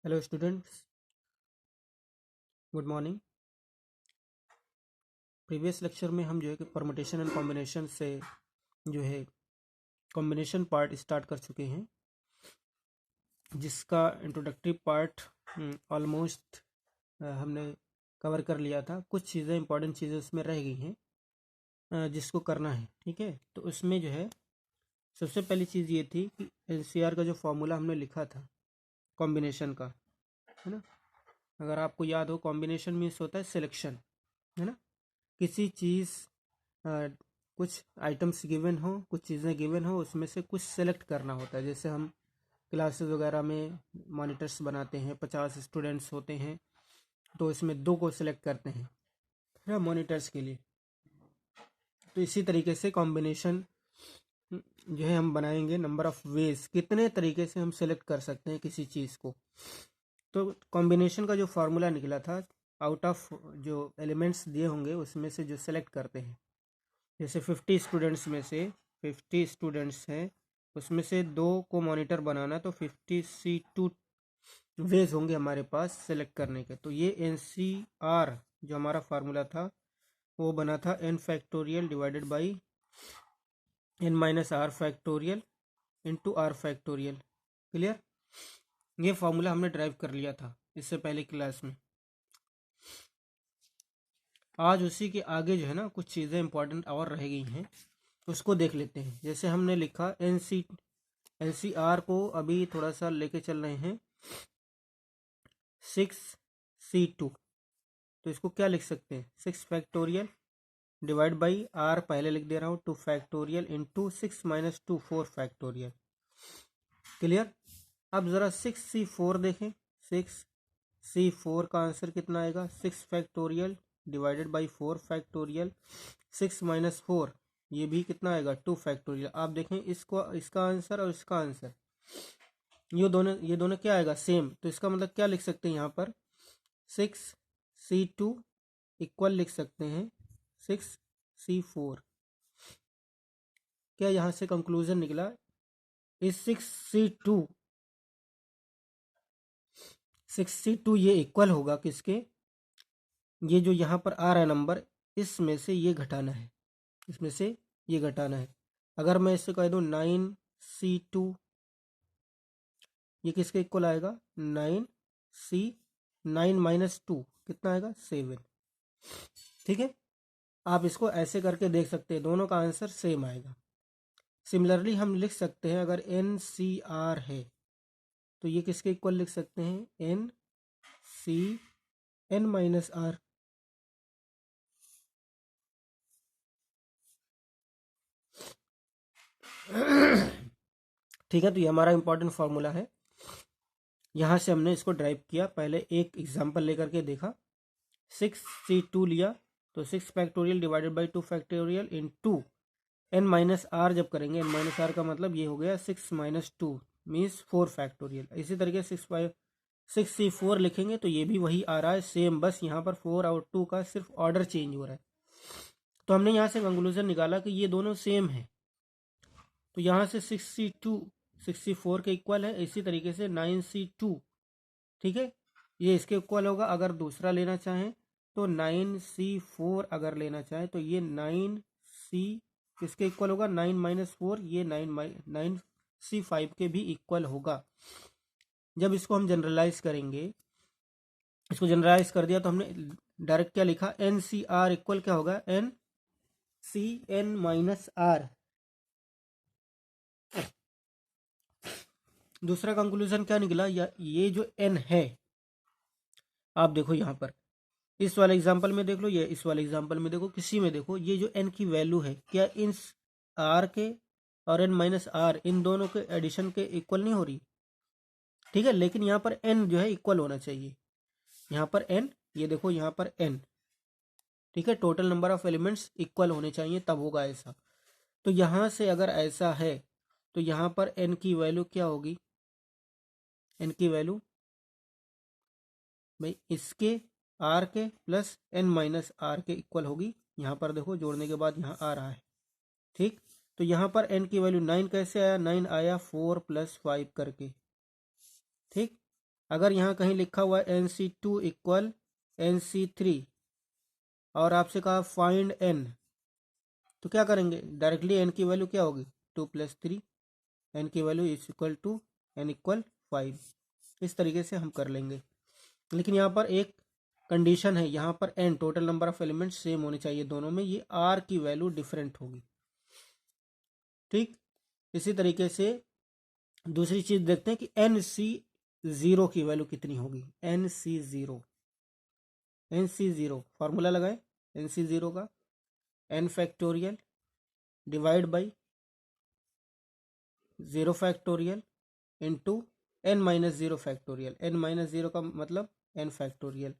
Hello students, good morning. Previous lecture में हम जो है कि परमुटेशन एंड कॉम्बिनेशन से जो है कॉम्बिनेशन पार्ट स्टार्ट कर चुके हैं, जिसका इंट्रोडक्टरी पार्ट ऑलमोस्ट हमने कवर कर लिया था। कुछ चीज़ें इंपॉर्टेंट चीज़ें उसमें रह गई हैं जिसको करना है। ठीक है, तो उसमें जो है सबसे पहली चीज़ ये थी कि एलसीआर का जो फॉर्मूला हमने लिखा था कॉम्बिनेशन का, है ना। अगर आपको याद हो, कॉम्बिनेशन मीन्स होता है सिलेक्शन, है ना। किसी चीज़ कुछ आइटम्स गिवन हो, कुछ चीज़ें गिवन हो, उसमें से कुछ सेलेक्ट करना होता है। जैसे हम क्लासेस वगैरह में मॉनिटर्स बनाते हैं, 50 स्टूडेंट्स होते हैं, तो इसमें 2 को सिलेक्ट करते हैं, है ना, मॉनिटर्स के लिए। तो इसी तरीके से कॉम्बिनेशन जो है हम बनाएंगे। नंबर ऑफ़ वेज, कितने तरीके से हम सेलेक्ट कर सकते हैं किसी चीज़ को। तो कॉम्बिनेशन का जो फार्मूला निकला था, आउट ऑफ जो एलिमेंट्स दिए होंगे उसमें से जो सेलेक्ट करते हैं। जैसे 50 स्टूडेंट्स में से 50 स्टूडेंट्स हैं, उसमें से 2 को मॉनिटर बनाना, तो 50C2 वेज होंगे हमारे पास सेलेक्ट करने के। तो ये NCR जो हमारा फार्मूला था वो बना था n factorial divided by n minus R factorial into R factorial. Clear? ये फार्मूला हमने ड्राइव कर लिया था इससे पहले क्लास में। आज उसी के आगे जो है ना कुछ चीज़ें इंपॉर्टेंट और रह गई हैं, उसको देख लेते हैं। जैसे हमने लिखा NCR को अभी थोड़ा सा लेके चल रहे हैं 6C2, तो इसको क्या लिख सकते हैं, 6 फैक्टोरियल डिवाइड बाई आर पहले लिख दे रहा हूँ 2 factorial into 6 minus 2 4 factorial. Clear? अब ज़रा 6C4 देखें। 6C4 का आंसर कितना आएगा, 6 factorial divided by 4 factorial, 6 minus 4 ये भी कितना आएगा, 2 फैक्टोरियल। आप देखें इसको, इसका आंसर और इसका आंसर, ये दोनों क्या आएगा, सेम। तो इसका मतलब क्या लिख सकते हैं यहाँ पर, 6C2 इक्वल लिख सकते हैं 6C4। क्या यहाँ से कंक्लूजन निकला, इस 6C2 ये इक्वल होगा किसके, ये जो यहाँ पर आ रहा है नंबर, इसमें से ये घटाना है, इसमें से ये घटाना है। अगर मैं इससे कह दूँ 9C2, ये किसके इक्वल आएगा, 9 माइनस 2 कितना आएगा, 7। ठीक है, आप इसको ऐसे करके देख सकते हैं, दोनों का आंसर सेम आएगा। सिमिलरली हम लिख सकते हैं, अगर NCR है तो ये किसके इक्वल लिख सकते हैं, N माइनस आर। ठीक है, तो ये हमारा इंपॉर्टेंट फार्मूला है। यहाँ से हमने इसको ड्राइव किया, पहले एक एग्जांपल लेकर के देखा। 6C2 लिया, तो 6 factorial divided by 2 factorial into n minus R. जब करेंगे n माइनस आर का मतलब ये हो गया 6 माइनस 2 मीन्स 4 फैक्टोरियल। इसी तरीके 6C4 लिखेंगे तो ये भी वही आ रहा है सेम, बस यहाँ पर 4 और 2 का सिर्फ ऑर्डर चेंज हो रहा है। तो हमने यहाँ से कंक्लूजन निकाला कि ये दोनों सेम है, तो यहाँ से 6C4 के इक्वल है। इसी तरीके से 9C2, ठीक है, ये इसके इक्वल होगा। अगर दूसरा लेना चाहें तो 9C4 अगर लेना चाहें तो ये 9C किसके इक्वल होगा, 9 माइनस 4, ये 9C5 के भी इक्वल होगा। जब इसको हम जनरलाइज करेंगे, इसको जनरलाइज कर दिया तो हमने डायरेक्ट क्या लिखा, NCR इक्वल क्या होगा, N माइनस आर। दूसरा कंक्लूजन क्या निकला, ये जो n है, आप देखो यहाँ पर इस वाले एग्जांपल में देख लो, ये इस वाले एग्जांपल में देखो, किसी में देखो, ये जो n की वैल्यू है, क्या इन r के और n माइनस आर इन दोनों के एडिशन के इक्वल नहीं हो रही। ठीक है, लेकिन यहाँ पर n जो है इक्वल होना चाहिए। यहाँ पर n, ये देखो यहाँ पर n, ठीक है, total number of elements equal होने चाहिए, तब होगा ऐसा। तो यहाँ से अगर ऐसा है तो यहाँ पर n की वैल्यू क्या होगी, n की वैल्यू भाई इसके r के प्लस n माइनस आर के इक्वल होगी। यहाँ पर देखो जोड़ने के बाद यहाँ आ रहा है, ठीक। तो यहाँ पर n की वैल्यू 9 कैसे आया, 9 आया 4 प्लस 5 करके, ठीक। अगर यहाँ कहीं लिखा हुआ है NC2 इक्वल NC3 और आपसे कहा फाइंड n, तो क्या करेंगे, डायरेक्टली n की वैल्यू क्या होगी 2 + 3, n की value is equal to n equal 5। इस तरीके से हम कर लेंगे। लेकिन यहाँ पर एक कंडीशन है, यहाँ पर n total number of elements same होने चाहिए दोनों में, ये r की वैल्यू डिफरेंट होगी। ठीक, इसी तरीके से दूसरी चीज देखते हैं कि NC0 की वैल्यू कितनी होगी। NC0 फॉर्मूला लगाए NC0 का, n factorial divide by 0 factorial into n-0 factorial. n-0 का मतलब n फैक्टोरियल।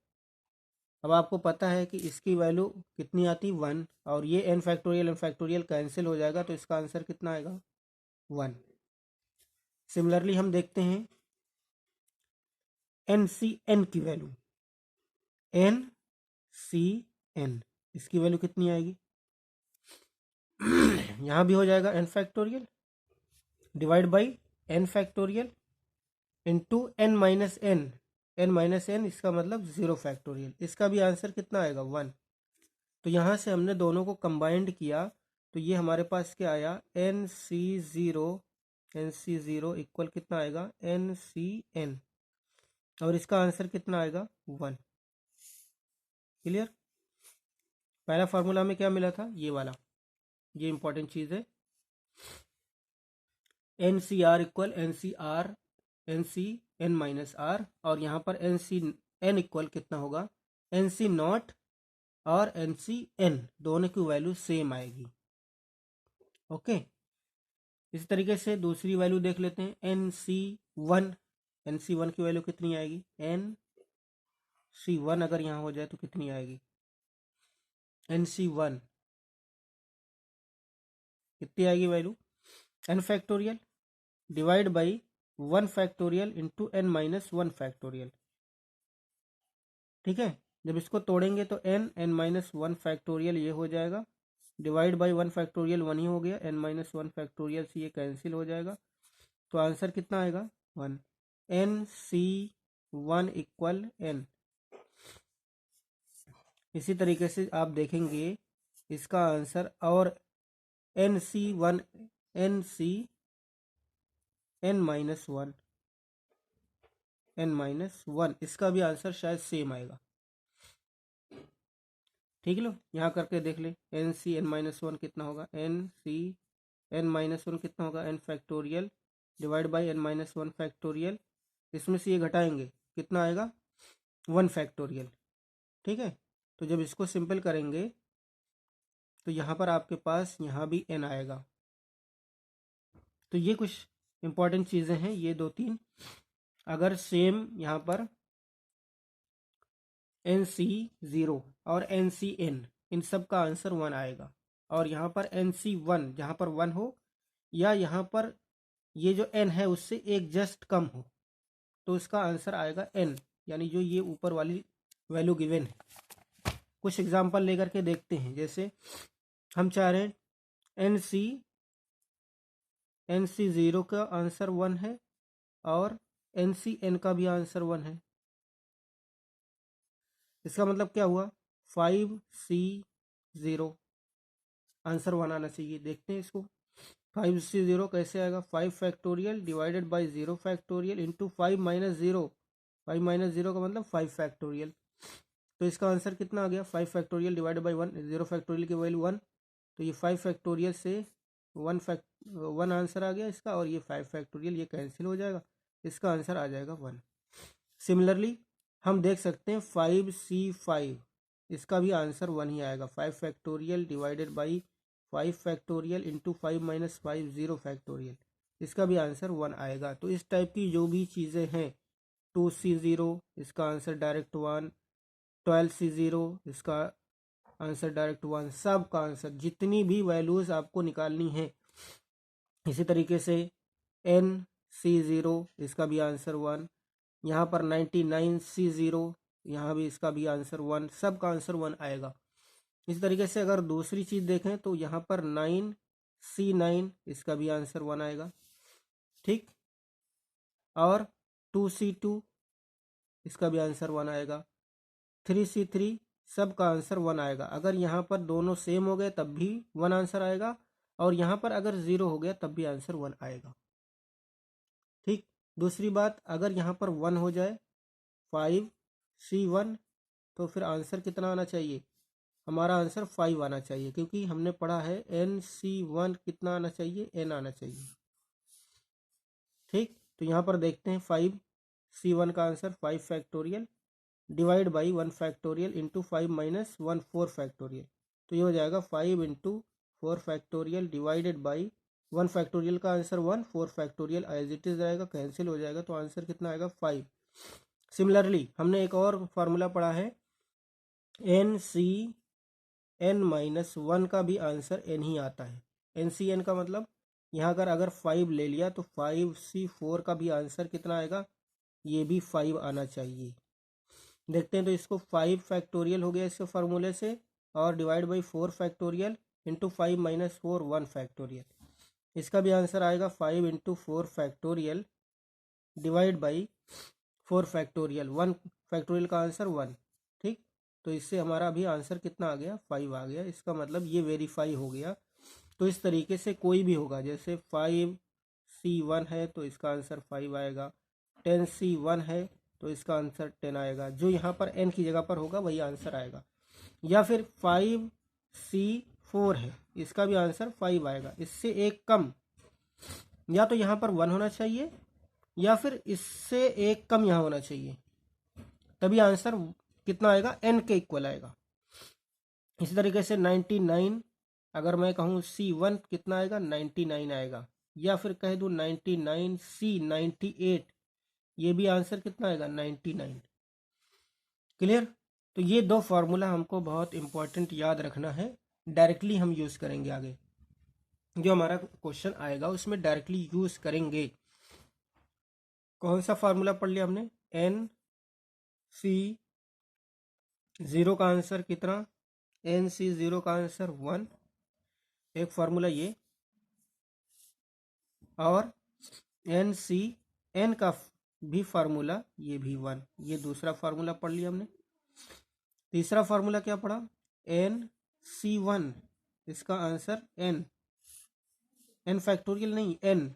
अब आपको पता है कि इसकी वैल्यू कितनी आती 1, और ये n फैक्टोरियल कैंसिल हो जाएगा, तो इसका आंसर कितना आएगा 1। सिमिलरली हम देखते हैं NCN की वैल्यू, NCN इसकी वैल्यू कितनी आएगी यहाँ भी हो जाएगा n factorial divide by n factorial into n-n इसका मतलब 0 फैक्टोरियल। इसका भी आंसर कितना आएगा 1। तो यहाँ से हमने दोनों को कंबाइंड किया, तो ये हमारे पास क्या आया NC0 इक्वल कितना आएगा NCN, और इसका आंसर कितना आएगा 1। क्लियर। पहला फार्मूला में क्या मिला था, ये वाला, ये इंपॉर्टेंट चीज है। NCR इक्वल NCN-R, और यहाँ पर NCN इक्वल कितना होगा NC0, और NCN दोनों की वैल्यू सेम आएगी। ओके, इस तरीके से दूसरी वैल्यू देख लेते हैं NC1 की वैल्यू कितनी आएगी, NC1 अगर यहाँ हो जाए तो कितनी आएगी, NC1 कितनी आएगी value n factorial divide by 1 factorial into n-1 factorial. ठीक है, जब इसको तोड़ेंगे तो n-1 फैक्टोरियल ये हो जाएगा, डिवाइड बाई 1 फैक्टोरियल 1 ही हो गया, n-1 फैक्टोरियल से ये कैंसिल हो जाएगा, तो आंसर कितना आएगा 1। NC1 equal n। इसी तरीके से आप देखेंगे इसका आंसर, और NC1 n-1 इसका भी आंसर शायद सेम आएगा। ठीक लो, यहाँ करके देख ले NCN-1 कितना होगा, NCN-1 कितना होगा n factorial divide by n-1 factorial, इसमें से ये घटाएंगे कितना आएगा 1 फैक्टोरियल। ठीक है, तो जब इसको सिंपल करेंगे तो यहाँ पर आपके पास यहाँ भी n आएगा। तो ये कुछ इंपॉर्टेंट चीज़ें हैं, ये 2-3। अगर सेम यहाँ पर NC0 और NCN इन सब का आंसर 1 आएगा, और यहाँ पर NC1 जहाँ पर 1 हो, या यहाँ पर ये जो n है उससे एक जस्ट कम हो, तो इसका आंसर आएगा n, यानी जो ये ऊपर वाली वैल्यू गिवन है। कुछ एग्जांपल लेकर के देखते हैं, जैसे हम चाह रहे हैं NC0 का आंसर 1 है और NCN का भी आंसर 1 है। इसका मतलब क्या हुआ 5C0 आंसर 1 आना चाहिए। देखते हैं इसको, 5C0 कैसे आएगा, 5 factorial divided by 0 factorial into 5 - 0, 5 - 0 का मतलब 5 फैक्टोरियल। तो इसका आंसर कितना आ गया 5 फैक्टोरियल डिवाइडेड बाई 1, 0 फैक्टोरियल की वैल्यू 1, तो ये 5 फैक्टोरियल से 1 आंसर आ गया इसका, और ये 5 फैक्टोरियल ये कैंसिल हो जाएगा, इसका आंसर आ जाएगा 1। सिमिलरली हम देख सकते हैं 5C5, इसका भी आंसर 1 ही आएगा, 5 factorial divided by 5 factorial into 5 - 5 0 factorial, इसका भी आंसर 1 आएगा। तो इस टाइप की जो भी चीज़ें हैं, 2C0 इसका आंसर डायरेक्ट 1, 12C0 इसका आंसर डायरेक्ट 1, सब का आंसर जितनी भी वैल्यूज़ आपको निकालनी है। इसी तरीके से NC0 इसका भी आंसर 1, यहाँ पर 99C0 यहाँ भी इसका भी आंसर 1, सब का आंसर 1 आएगा। इस तरीके से अगर दूसरी चीज़ देखें तो यहाँ पर 9C9 इसका भी आंसर 1 आएगा। ठीक, और 2C2 इसका भी आंसर 1 आएगा। 3C3 सब का आंसर 1 आएगा। अगर यहाँ पर दोनों सेम हो गए तब भी 1 आंसर आएगा, और यहाँ पर अगर 0 हो गया तब भी आंसर 1 आएगा। ठीक। दूसरी बात, अगर यहाँ पर 1 हो जाए 5C1, तो फिर आंसर कितना आना चाहिए? हमारा आंसर 5 आना चाहिए, क्योंकि हमने पढ़ा है NC1 कितना आना चाहिए? n आना चाहिए। ठीक। तो यहाँ पर देखते हैं 5C1 का answer 5 factorial divide by 1 factorial into 5 minus 1 4 factorial. तो ये हो जाएगा 5 इंटू 4 फैक्टोरियल डिवाइडेड बाई 1 फैक्टोरियल का answer 1, 4 factorial as it is रहेगा, कैंसिल हो जाएगा, तो आंसर कितना आएगा? 5। सिमिलरली हमने एक और फार्मूला पढ़ा है, NCN-1 का भी आंसर n ही आता है। NCN का मतलब यहाँ अगर 5 ले लिया तो 5C4 का भी आंसर कितना आएगा? ये भी 5 आना चाहिए। देखते हैं, तो इसको 5 फैक्टोरियल हो गया इसके फार्मूले से, और divide by 4 factorial into 5 minus 4 1 factorial. इसका भी आंसर आएगा 5 इंटू 4 factorial divide by 4 factorial, 1 factorial का आंसर 1। ठीक। तो इससे हमारा अभी आंसर कितना आ गया? 5 आ गया। इसका मतलब ये वेरीफाई हो गया। तो इस तरीके से कोई भी होगा, जैसे 5C1 है तो इसका आंसर 5 आएगा, 10C1 है तो इसका आंसर 10 आएगा, जो यहाँ पर n की जगह पर होगा वही आंसर आएगा। या फिर 5C4 है, इसका भी आंसर 5 आएगा। इससे एक कम, या तो यहाँ पर 1 होना चाहिए या फिर इससे एक कम यहाँ होना चाहिए, तभी आंसर कितना आएगा? n के इक्वल आएगा। इसी तरीके से 99, अगर मैं कहूँ C1 कितना आएगा? 99 आएगा। या फिर कह दूँ 99C 98, ये भी आंसर कितना आएगा? 99। क्लियर? तो ये दो फार्मूला हमको बहुत इंपॉर्टेंट याद रखना है, डायरेक्टली हम यूज़ करेंगे आगे। जो हमारा क्वेश्चन आएगा उसमें डायरेक्टली यूज़ करेंगे। कौन सा फार्मूला पढ़ लिया हमने? NC0 का आंसर कितना? NC0 का आंसर 1, एक फार्मूला ये, और NCN का भी फार्मूला ये भी 1, ये दूसरा फार्मूला पढ़ लिया हमने। तीसरा फार्मूला क्या पढ़ा? NC1, इसका आंसर n फैक्टोरियल नहीं, n।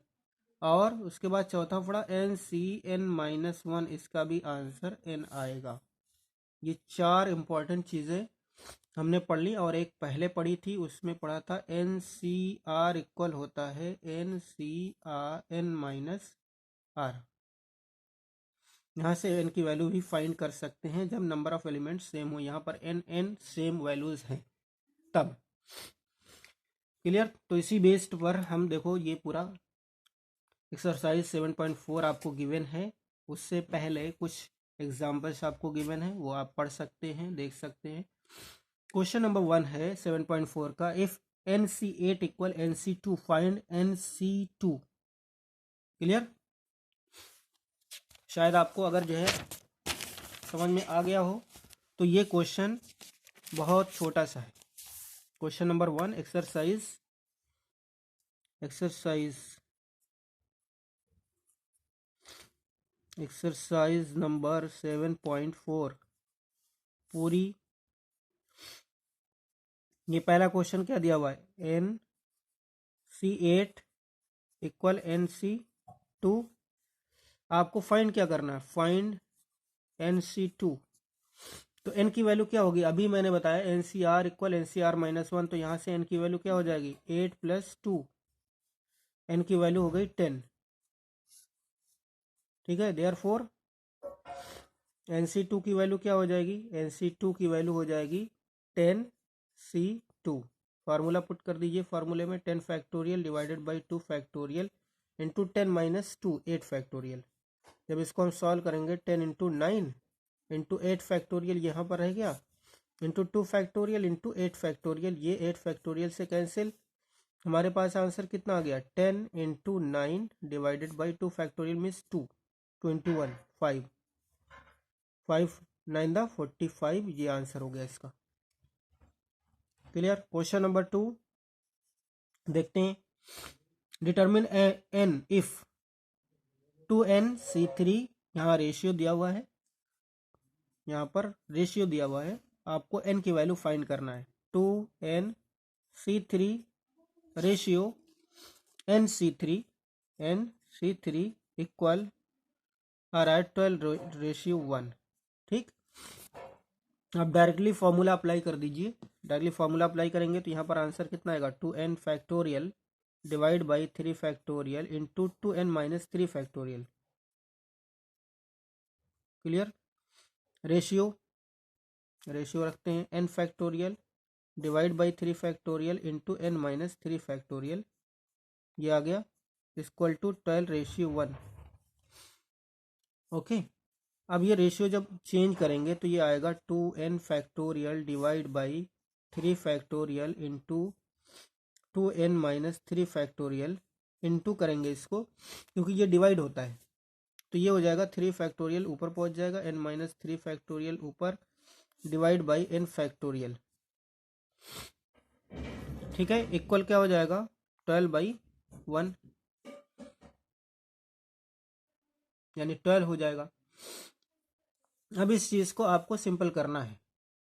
और उसके बाद चौथा पढ़ा NCN-1, इसका भी आंसर n आएगा। ये 4 इंपॉर्टेंट चीज़ें हमने पढ़ ली। और एक पहले पढ़ी थी, उसमें पढ़ा था NCR इक्वल होता है NCN-R। यहाँ से n की वैल्यू भी फाइंड कर सकते हैं जब नंबर ऑफ एलिमेंट्स सेम हो। यहाँ पर n सेम वैल्यूज हैं तब। क्लियर? तो इसी बेस्ड पर हम देखो, ये पूरा एक्सरसाइज 7.4 आपको गिवन है। उससे पहले कुछ एग्जाम्पल्स आपको गिवन है, वो आप पढ़ सकते हैं, देख सकते हैं। क्वेश्चन नंबर 1 है 7.4 का, if NC8 equal NC2 find NC2। Clear? शायद आपको अगर जो है समझ में आ गया हो तो ये क्वेश्चन बहुत छोटा सा है। क्वेश्चन नंबर 1, एक्सरसाइज नंबर 7.4 पूरी। ये पहला क्वेश्चन क्या दिया हुआ है? NC8 equal NC2। आपको फाइंड क्या करना है? Find NC2। तो n की वैल्यू क्या होगी? अभी मैंने बताया NCR इक्वल NCR-1, तो यहाँ से n की वैल्यू क्या हो जाएगी? 8 + 2, n की वैल्यू हो गई 10। ठीक है, देयरफॉर NC2 की वैल्यू क्या हो जाएगी? NC2 की वैल्यू हो जाएगी 10C2। फार्मूला पुट कर दीजिए। फार्मूले में 10 factorial divided by 2 factorial into 10 minus 2 8 factorial. जब इसको हम सॉल्व करेंगे 10 इंटू 9 इंटू 8 फैक्टोरियल यहाँ पर रह गया, इंटू 2 फैक्टोरियल इंटू 8 फैक्टोरियल, ये 8 फैक्टोरियल से कैंसिल। हमारे पास आंसर कितना आ गया? 10 into 9 divided by 2 factorial means 2 into 1 5 5 9 45, ये आंसर हो गया इसका। क्लियर? क्वेश्चन नंबर 2 देखते हैं। डिटर्मिन n इफ 2NC3, यहाँ रेशियो दिया हुआ है, यहाँ पर रेशियो दिया हुआ है, आपको n की वैल्यू फाइंड करना है। 2nc3 रेशियो nc3 इक्वल आ रहा है 12:1। ठीक, आप डायरेक्टली फॉर्मूला अप्लाई कर दीजिए। डायरेक्टली फॉर्मूला अप्लाई करेंगे तो यहाँ पर आंसर कितना आएगा, 2n factorial divide by 3 factorial into 2n-3 factorial. Clear. Ratio रखते हैं n factorial divide by 3 factorial into n-3 factorial, ये आ गया इक्वल टू 12:1। ओके, अब ये रेशियो जब चेंज करेंगे तो ये आएगा 2n factorial divide by 3 factorial into 2n-3 factorial, into करेंगे इसको क्योंकि ये डिवाइड होता है, तो ये हो जाएगा 3 फैक्टोरियल ऊपर पहुंच जाएगा, n-3 फैक्टोरियल ऊपर डिवाइड बाई n फैक्टोरियल। ठीक है, इक्वल क्या हो जाएगा, 12/1 यानी 12 हो जाएगा। अब इस चीज को आपको सिंपल करना है।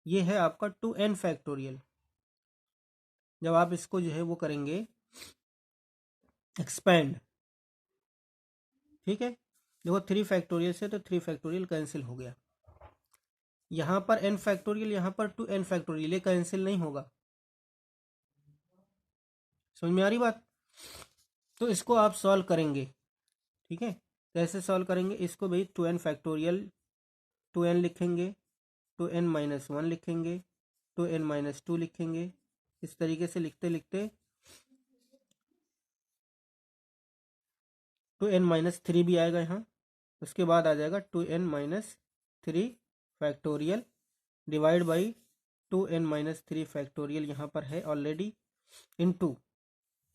ये है आपका 2n फैक्टोरियल। जब आप इसको जो है वो करेंगे एक्सपेंड, ठीक है, देखो 3 फैक्टोरियल से तो 3 फैक्टोरियल कैंसिल हो गया, यहाँ पर n फैक्टोरियल, यहाँ पर 2n फैक्टोरियल, ये कैंसिल नहीं होगा। समझ में आ रही बात। तो इसको आप सॉल्व करेंगे। ठीक है, कैसे सॉल्व करेंगे इसको भाई, 2n फैक्टोरियल 2n लिखेंगे, 2n-1 लिखेंगे, 2n-2 लिखेंगे, इस तरीके से लिखते लिखते 2n-3 भी आएगा यहाँ। उसके बाद आ जाएगा 2n-3 factorial divide by 2n-3 factorial, यहाँ पर है ऑलरेडी, इंटू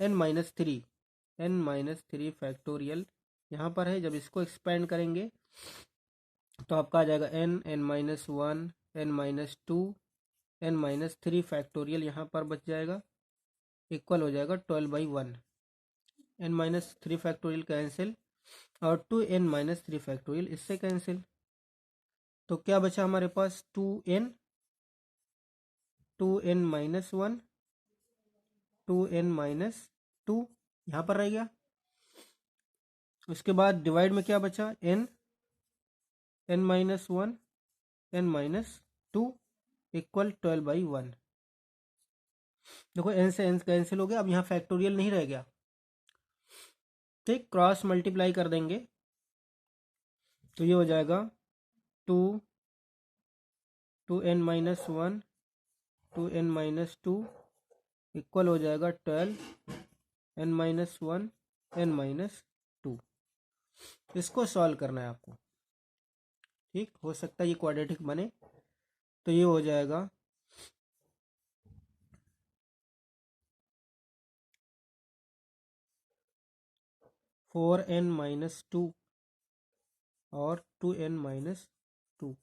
n-3 फैक्टोरियल यहाँ पर है। जब इसको एक्सपेंड करेंगे तो आपका आ जाएगा n-1 n-2 n-3 फैक्टोरियल यहाँ पर बच जाएगा, इक्वल हो जाएगा 12/1। n-3 फैक्टोरियल कैंसिल और 2n-3 फैक्टोरियल इससे कैंसिल, तो क्या बचा हमारे पास, 2n-1 2n-2 यहाँ पर रह गया। उसके बाद डिवाइड में क्या बचा, n-1 n-2 इक्वल 12/1। देखो n से n कैंसिल हो गया, अब यहाँ फैक्टोरियल नहीं रह गया। ठीक, क्रॉस मल्टीप्लाई कर देंगे तो ये हो जाएगा 2n-1 2n-2 इक्वल हो जाएगा 12n-1 n-2। इसको सॉल्व करना है आपको। ठीक, हो सकता है ये क्वाड्रेटिक बने, तो ये हो जाएगा 4n-2 और 2n-2,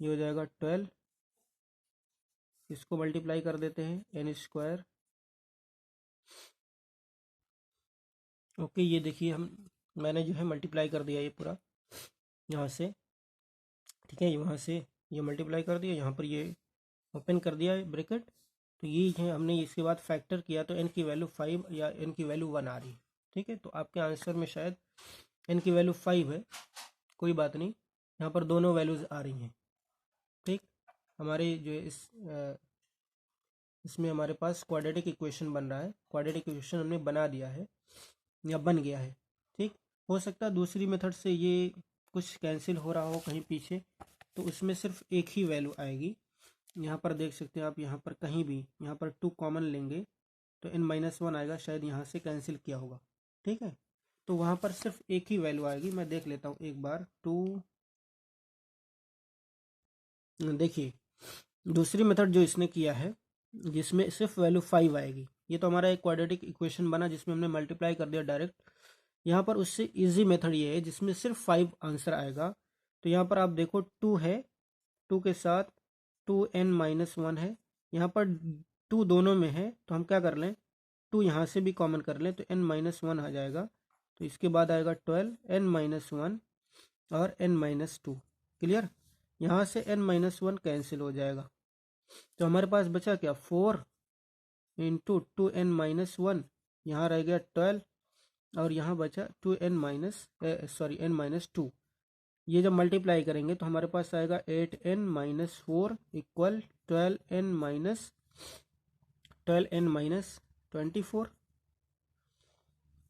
ये हो जाएगा 12। इसको मल्टीप्लाई कर देते हैं, n²। ओके, ये देखिए मैंने जो है मल्टीप्लाई कर दिया ये पूरा यहाँ से। ठीक है, वहाँ से ये मल्टीप्लाई कर दिया, यहाँ पर ये ओपन कर दिया ब्रैकेट, तो ये है हमने इसके बाद फैक्टर किया तो n की वैल्यू 5 या n की वैल्यू 1 आ रही है। ठीक है, तो आपके आंसर में शायद n की वैल्यू 5 है, कोई बात नहीं, यहाँ पर दोनों वैल्यूज़ आ रही हैं। ठीक, हमारे जो इसमें हमारे पास क्वाड्रेटिक इक्वेशन बन रहा है, क्वाड्रेटिक इक्वेशन हमने बना दिया है या बन गया है। ठीक, हो सकता है दूसरी मेथड से ये कुछ कैंसिल हो रहा हो कहीं पीछे, तो उसमें सिर्फ एक ही वैल्यू आएगी। यहाँ पर देख सकते हैं आप, यहाँ पर कहीं भी यहाँ पर 2 कॉमन लेंगे तो n-1 आएगा, शायद यहाँ से कैंसिल किया होगा। ठीक है, तो वहाँ पर सिर्फ एक ही वैल्यू आएगी। मैं देख लेता हूँ एक बार, 2, देखिए दूसरी मेथड जो इसने किया है जिसमें सिर्फ वैल्यू 5 आएगी, ये तो हमारा एक क्वाड्रेटिक इक्वेशन बना जिसमें हमने मल्टीप्लाई कर दिया डायरेक्ट। यहाँ पर उससे इजी मेथड ये है जिसमें सिर्फ 5 आंसर आएगा। तो यहाँ पर आप देखो 2 है, 2 के साथ 2n-1 है, यहाँ पर 2 दोनों में है, तो हम क्या कर लें, 2 यहाँ से भी कॉमन कर लें तो n-1 आ जाएगा। तो इसके बाद आएगा 12 n-1 और n-2। क्लियर। यहाँ से n-1 कैंसिल हो जाएगा, तो हमारे पास बचा क्या 4 इंटू 2n-1, यहाँ रह गया 12 और यहाँ बचा 2n-2। ये जब मल्टीप्लाई करेंगे तो हमारे पास आएगा 8n-4 इक्वल 12n-24।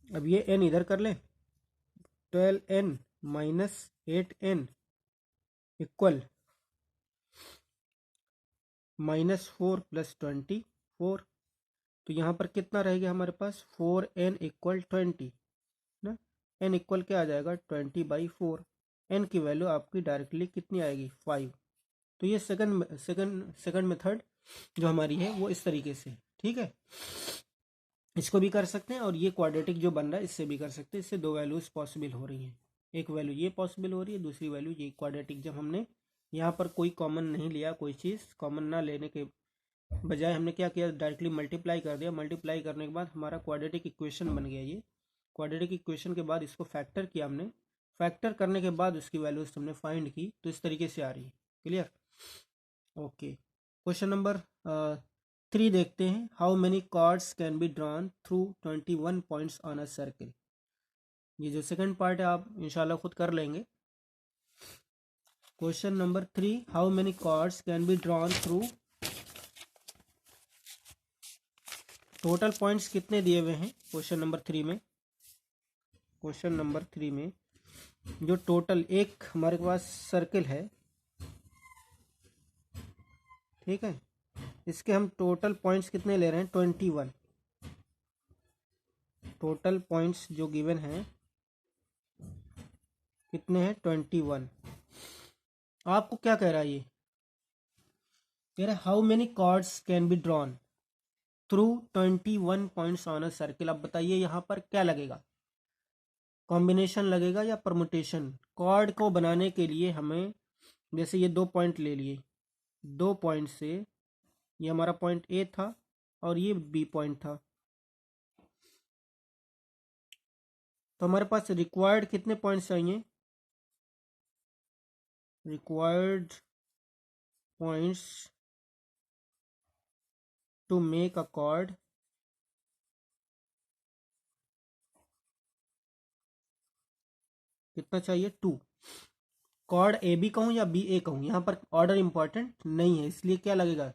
अब ये n इधर कर लें, 12n-8n इक्वल -4 + 24। तो यहाँ पर कितना रहेगा हमारे पास 4n इक्वल 20 ना। n इक्वल क्या आ जाएगा 20/4। n की वैल्यू आपकी डायरेक्टली कितनी आएगी 5। तो ये सेकंड मेथड जो हमारी है वो इस तरीके से, ठीक है। इसको भी कर सकते हैं और ये क्वाड्रेटिक जो बन रहा है इससे भी कर सकते हैं। इससे दो वैल्यूज पॉसिबल हो रही हैं, एक वैल्यू ये पॉसिबल हो रही है, दूसरी वैल्यू ये क्वाड्रेटिक। जब हमने यहाँ पर कोई कॉमन नहीं लिया, कोई चीज़ कॉमन ना लेने के बजाय हमने क्या किया, डायरेक्टली मल्टीप्लाई कर दिया। मल्टीप्लाई करने के बाद हमारा क्वाड्रेटिक इक्वेशन बन गया। ये क्वाड्रेटिक इक्वेशन के बाद इसको फैक्टर किया हमने, फैक्टर करने के बाद उसकी वैल्यूज हमने फाइंड की, तो इस तरीके से आ रही है। क्लियर? ओके, क्वेश्चन नंबर 3 देखते हैं। How many cards can be drawn through 21 points on a circle. ये जो सेकंड पार्ट है आप इंशाल्लाह खुद कर लेंगे। Question number 3, how many cards can be drawn through, total points कितने दिए हुए हैं क्वेश्चन नंबर 3 में। क्वेश्चन नंबर 3 में जो टोटल एक हमारे पास सर्किल है, ठीक है, इसके हम टोटल पॉइंट्स कितने ले रहे हैं 21। टोटल पॉइंट्स जो गिवन हैं कितने हैं 21। आपको क्या कह रहा है, ये कह रहा है how many cards can be drawn through 21 points on a circle. अब बताइए यहाँ पर क्या लगेगा, कॉम्बिनेशन लगेगा या परमुटेशन। कार्ड को बनाने के लिए हमें, जैसे ये 2 पॉइंट ले लिए, 2 पॉइंट से ये हमारा पॉइंट ए था और ये बी पॉइंट था, तो हमारे पास रिक्वायर्ड कितने पॉइंट्स चाहिए, required points to make a card कितना चाहिए 2। कार्ड ए बी कहूँ या बी ए कहूँ, यहाँ पर ऑर्डर इंपॉर्टेंट नहीं है, इसलिए क्या लगेगा,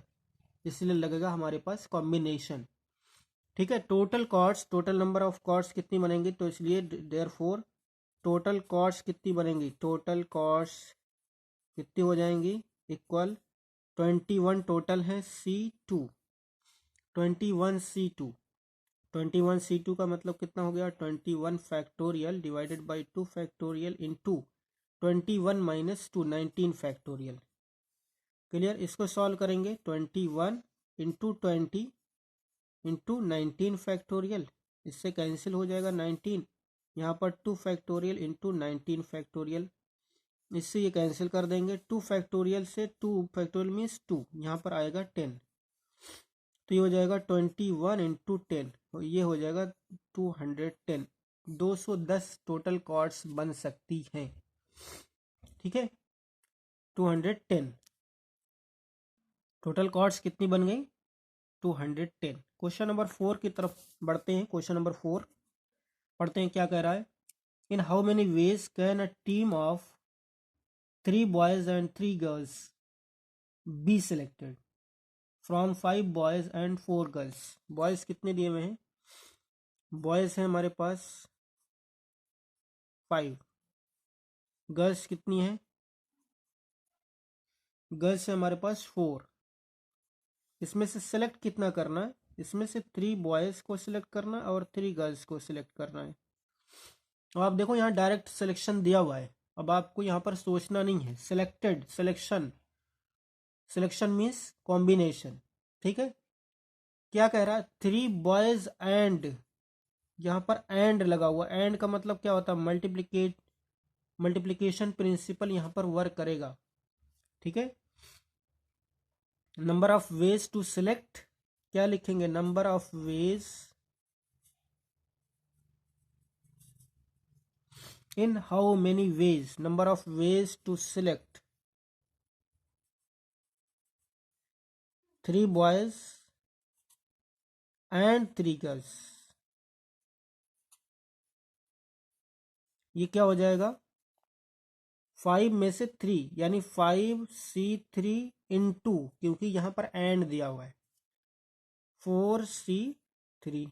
इसलिए लगेगा हमारे पास कॉम्बिनेशन। ठीक है, total chords, total number of chords कितनी बनेंगी, तो इसलिए देयरफॉर टोटल कॉर्ड्स कितनी बनेंगी, टोटल कॉर्ड्स कितनी हो जाएंगी इक्वल 21 टोटल है C2, 21C2। 21C2 का मतलब कितना हो गया 21 factorial divided by 2 factorial into 21 minus 2 19 factorial. Clear? इसको सॉल्व करेंगे 21 इंटू 20 इंटू 19 फैक्टोरियल, इससे कैंसिल हो जाएगा 19। यहाँ पर 2 फैक्टोरियल इंटू 19 फैक्टोरियल, इससे ये कैंसिल कर देंगे। 2 फैक्टोरियल से 2 फैक्टोरियल मीन्स 2, यहाँ पर आएगा 10, तो ये हो जाएगा 21 इंटू 10, ये हो जाएगा 210। 210 टोटल कॉर्ड्स बन सकती हैं, ठीक है, 210 टोटल कॉर्ड्स कितनी बन गई 210। क्वेश्चन नंबर 4 की तरफ बढ़ते हैं। क्वेश्चन नंबर 4 पढ़ते हैं, क्या कह रहा है। इन how many veg can a team of 3 boys and 3 girls be selected from 5 boys and 4 girls. Boys कितने दिए हुए हैं, बॉयज हैं हमारे पास 5, गर्ल्स कितनी है, गर्ल्स है हमारे पास 4। इसमें से सिलेक्ट कितना करना है, इसमें से 3 बॉयज को सिलेक्ट करना है और 3 गर्ल्स को सिलेक्ट करना है। अब आप देखो यहाँ डायरेक्ट सिलेक्शन दिया हुआ है, अब आपको यहाँ पर सोचना नहीं है। Selected, selection, selection means combination, ठीक है। क्या कह रहा है 3 बॉयज एंड, यहाँ पर एंड लगा हुआ, एंड का मतलब क्या होता है मल्टीप्लिकेशन प्रिंसिपल यहाँ पर वर्क करेगा, ठीक है। Number of ways to select, क्या लिखेंगे, number of ways in how many ways, number of ways to select 3 boys and 3 girls, ये क्या हो जाएगा 5 में से 3 यानी 5C3 इंटू, क्योंकि यहां पर एंड दिया हुआ है 4C3,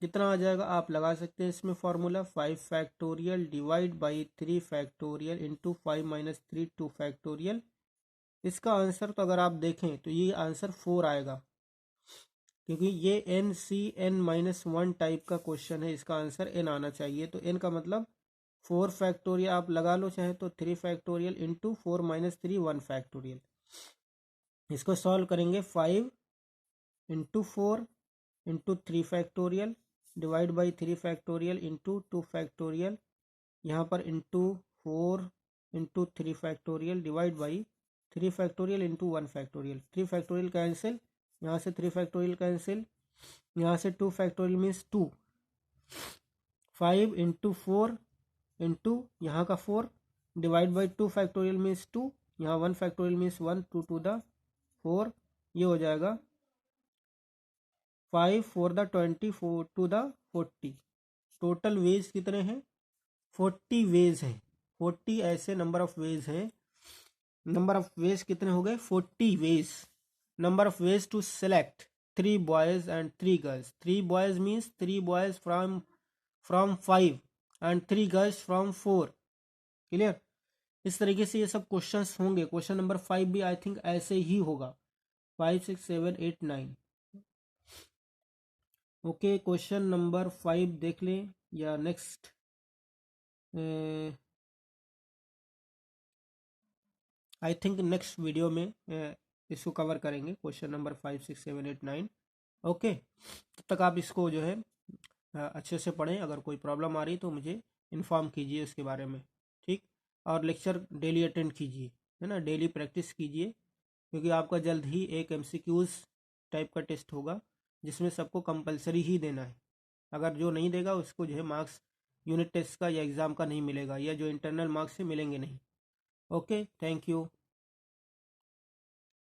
कितना आ जाएगा आप लगा सकते हैं इसमें formula 5 factorial divide by 3 factorial into 5 minus 3 2 factorial. इसका आंसर तो अगर आप देखें तो ये आंसर 4 आएगा, क्योंकि ये NC n-1 टाइप का क्वेश्चन है, इसका आंसर n आना चाहिए। तो n का मतलब 4 फैक्टोरियल आप लगा लो, चाहे तो 3 फैक्टोरियल इंटू 4 माइनस 3 1 फैक्टोरियल। इसको सॉल्व करेंगे 5 इंटू 4 into 3 factorial divide by 3 factorial into 2 factorial, यहाँ पर into 4 into 3 factorial divide by 3 factorial into 1 factorial. 3 factorial cancel, यहाँ से 3 फैक्टोरियल कैंसिल, यहाँ से 2 फैक्टोरियल मीन्स 2, 5 इंटू 4 इंटू यहाँ का 4 डिवाइड बाई 2 फैक्टोरियल मीन्स 2, यहाँ 1 फैक्टोरियल मीन्स 1, 2 टू द 4, ये हो जाएगा 5 4 the 20 4 to the 40। Total ways कितने हैं 40 वेज हैं, 40 ऐसे नंबर ऑफ वेज हैं। नंबर ऑफ वेज कितने हो गए 40 ways. Number of ways to select 3 boys and 3 girls. 3 boys means 3 boys from 5 and 3 girls from 4। Clear, इस तरीके से ये सब क्वेश्चंस होंगे। क्वेश्चन नंबर 5 भी आई थिंक ऐसे ही होगा, 5 6 7 8 9। ओके, क्वेश्चन नंबर 5 देख लें या next I think next video में इसको कवर करेंगे, क्वेश्चन नंबर 5 6 7 8 9। ओके, तब तक आप इसको जो है अच्छे से पढ़ें। अगर कोई प्रॉब्लम आ रही तो मुझे इन्फॉर्म कीजिए उसके बारे में, ठीक। और लेक्चर डेली अटेंड कीजिए, है ना, डेली प्रैक्टिस कीजिए, क्योंकि आपका जल्द ही एक MCQs टाइप का टेस्ट होगा जिसमें सबको कंपलसरी ही देना है। अगर जो नहीं देगा उसको जो है मार्क्स यूनिट टेस्ट का या एग्ज़ाम का नहीं मिलेगा, या जो इंटरनल मार्क्स से मिलेंगे नहीं। Okay, thank you.